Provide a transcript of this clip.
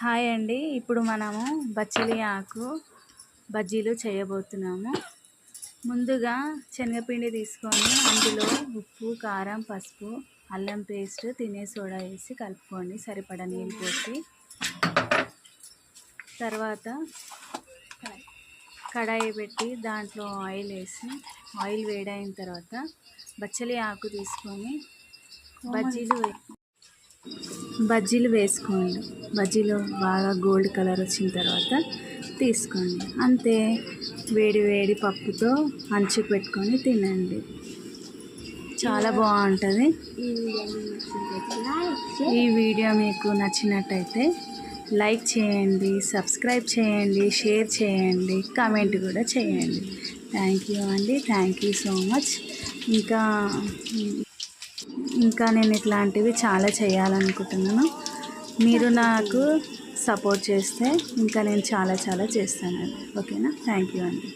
Hi అండి. ఇప్పుడు మనము బచ్చలి ఆకు బజ్జీలు చేయబోతున్నాము. ముందుగా శనగపిండి తీసుకొని అందులో ఉప్పు, కారం, పసుపు, అల్లం పేస్ట్, తినే సోడా వేసి కలుపుకోండి. సరిపడా నీళ్ళు పోసి తర్వాత కడాయి పెట్టి దాంట్లో ఆయిల్ వేసి ఆయిల్ వేడైన తర్వాత బచ్చలి ఆకు తీసుకొని బజ్జీలు వేసుకోండి. బజ్జీలు బాగా గోల్డ్ కలర్ వచ్చిన తర్వాత తీసుకోండి. అంతే, వేడి వేడి పప్పుతో అంచు పెట్టుకొని తినండి, చాలా బాగుంటుంది. ఈ వీడియో మీకు నచ్చినట్టయితే లైక్ చేయండి, సబ్స్క్రైబ్ చేయండి, షేర్ చేయండి, కామెంట్ కూడా చేయండి. థ్యాంక్ యూ అండి. Thank you so much. ఇంకా నేను ఇట్లాంటివి చాలా చేయాలనుకుంటున్నాను. మీరు నాకు సపోర్ట్ చేస్తే ఇంకా నేను చాలా చేస్తానండి. ఓకేనా? థ్యాంక్ యూ అండి.